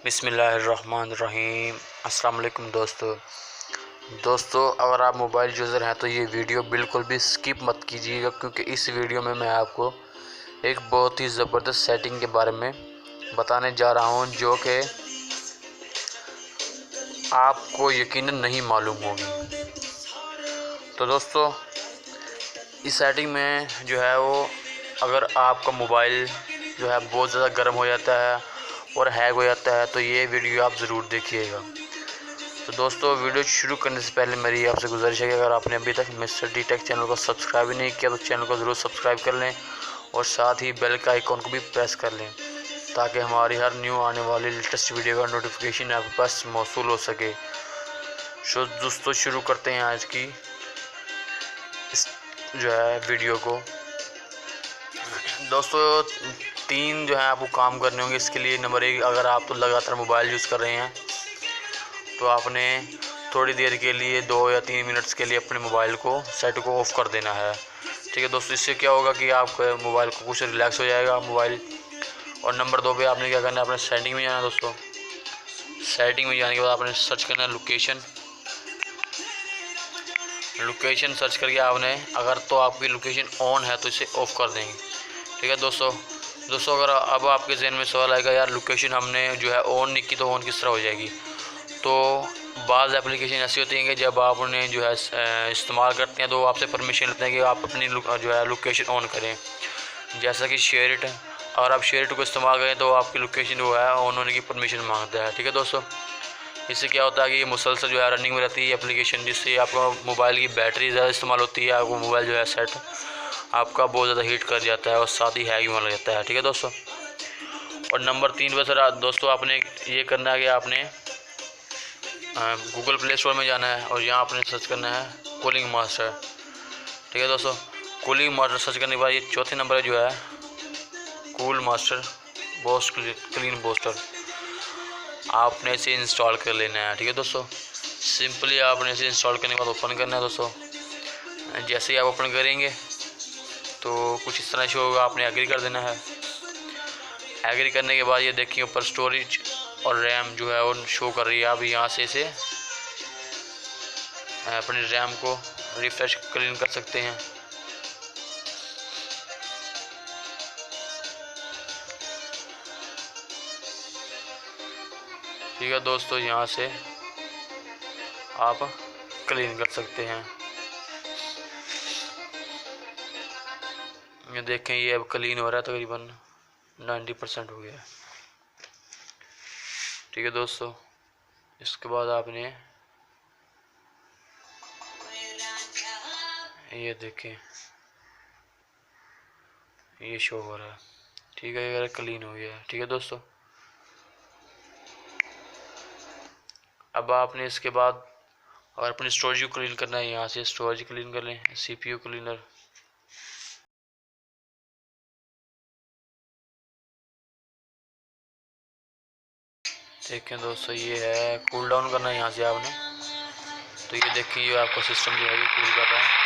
बिस्मिल्लाहिर्रहमानिर्रहीम। अस्सलाम वालेकुम दोस्तों, अगर आप मोबाइल यूज़र हैं तो ये वीडियो बिल्कुल भी स्किप मत कीजिएगा, क्योंकि इस वीडियो में मैं आपको एक बहुत ही ज़बरदस्त सेटिंग के बारे में बताने जा रहा हूं, जो कि आपको यकीनन नहीं मालूम होगी। तो दोस्तों, इस सेटिंग में जो है वो, अगर आपका मोबाइल जो है बहुत ज़्यादा गर्म हो जाता है और हैंग हो जाता है तो ये वीडियो आप ज़रूर देखिएगा। तो दोस्तों, वीडियो शुरू करने से पहले मेरी आपसे गुजारिश है कि अगर आपने अभी तक मिस्टर डी टेक चैनल को सब्सक्राइब नहीं किया तो चैनल को ज़रूर सब्सक्राइब कर लें और साथ ही बेल का आइकॉन को भी प्रेस कर लें, ताकि हमारी हर न्यू आने वाली लेटेस्ट वीडियो का नोटिफिकेशन आपके पास मौसूल हो सके। सो दोस्तों, शुरू करते हैं आज की इस जो है वीडियो को। दोस्तों, 3 जो है आपको काम करने होंगे इसके लिए। नंबर 1, अगर आप तो लगातार मोबाइल यूज़ कर रहे हैं तो आपने थोड़ी देर के लिए 2 या 3 मिनट्स के लिए अपने मोबाइल को सेट को ऑफ़ कर देना है। ठीक है दोस्तों, इससे क्या होगा कि आपके मोबाइल को कुछ रिलैक्स हो जाएगा मोबाइल। और नंबर 2 पे आपने क्या करना है, अपने सेटिंग में जाना है। दोस्तों, सेटिंग में जाने के बाद आपने सर्च करना है लोकेशन सर्च करके आपने, अगर तो आपकी लोकेशन ऑन है तो इसे ऑफ़ कर देंगे। ठीक है दोस्तों, अगर अब आपके जहन में सवाल आएगा, यार लोकेशन हमने जो है ऑन नहीं की तो ऑन किस तरह हो जाएगी। तो बाज़ एप्लीकेशन ऐसी होती हैं कि जब आप उन्हें जो है इस्तेमाल करते हैं तो आपसे परमिशन लेते हैं कि आप अपनी जो है लोकेशन ऑन करें, जैसा कि शेयर इट। अगर आप शेयर इट को इस्तेमाल करें तो आपकी लोकेशन जो है ऑन होने की परमिशन मांगता है। ठीक है दोस्तों, इससे क्या होता है कि ये मुसलसल जो है रनिंग में रहती है एप्लीकेशन, जिससे आपको मोबाइल की बैटरी ज़्यादा इस्तेमाल होती है, आपको मोबाइल जो है सेट आपका बहुत ज़्यादा हीट कर जाता है और साथ ही हैंग होने लग जाता है। ठीक है दोस्तों, और नंबर 3 पर सर दोस्तों, आपने ये करना है कि आपने गूगल प्ले स्टोर में जाना है और यहाँ आपने सर्च करना है कूलिंग मास्टर। ठीक है दोस्तों, कूलिंग मास्टर सर्च करने के बाद ये चौथे नंबर जो है cool master boost clean booster, आपने इसे इंस्टॉल कर लेना है। ठीक है दोस्तों, सिंपली आपने इसे इंस्टॉल करने के बाद ओपन करना है। दोस्तों, जैसे ही आप ओपन करेंगे तो कुछ इस तरह शो होगा, आपने एग्री कर देना है। एग्री करने के बाद ये देखिए ऊपर स्टोरेज और रैम जो है वो शो कर रही है। आप यहाँ से इसे अपनी रैम को रिफ्रेश क्लीन कर सकते हैं। ठीक है दोस्तों, यहाँ से आप क्लीन कर सकते हैं। ये देखें, ये अब क्लीन हो रहा है, तकरीबन 90% हो गया है। ठीक है दोस्तों, इसके बाद आपने ये देखें, ये शो हो रहा है। ठीक है, ये क्लीन हो गया है। ठीक है दोस्तों, अब आपने इसके बाद अगर अपनी स्टोरेज को क्लीन करना है, यहाँ से स्टोरेज क्लीन कर लें, CPU क्लीनर। देखें दोस्तों, ये है कूल डाउन करना है यहाँ से आपने। तो ये देखिए, ये आपका सिस्टम जो है ये कूल कर रहा है।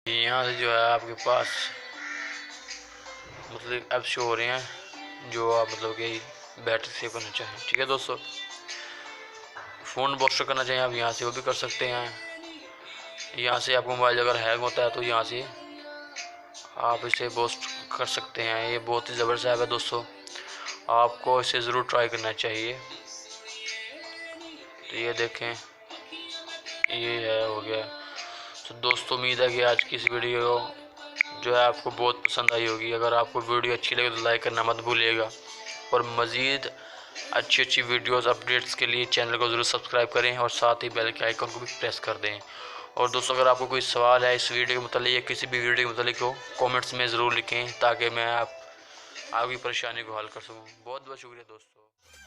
यहाँ से जो है आपके पास मतलब ऐप शो हो रहे हैं जो आप मतलब कि बैटरी सेव करना चाहें। ठीक है दोस्तों, फ़ोन बूस्टर करना चाहें आप यहाँ से वो भी कर सकते हैं। यहाँ से आपका मोबाइल अगर हैंग होता है तो यहाँ से आप इसे बूस्ट कर सकते हैं। ये बहुत ही ज़बरदस्त ऐप है दोस्तों, आपको इसे ज़रूर ट्राई करना चाहिए। तो ये देखें, ये है हो गया। तो दोस्तों, उम्मीद है कि आज की इस वीडियो जो है आपको बहुत पसंद आई होगी। अगर आपको वीडियो अच्छी लगे तो लाइक करना मत भूलिएगा और मज़ीद अच्छी वीडियोस अपडेट्स के लिए चैनल को ज़रूर सब्सक्राइब करें और साथ ही बेल के आइकन को भी प्रेस कर दें। और दोस्तों, अगर आपको कोई सवाल है इस वीडियो के मतलब या किसी भी वीडियो के मतलब हो, कमेंट्स में ज़रूर लिखें, ताकि मैं आपकी परेशानी को हल कर सकूँ। बहुत बहुत शुक्रिया दोस्तों।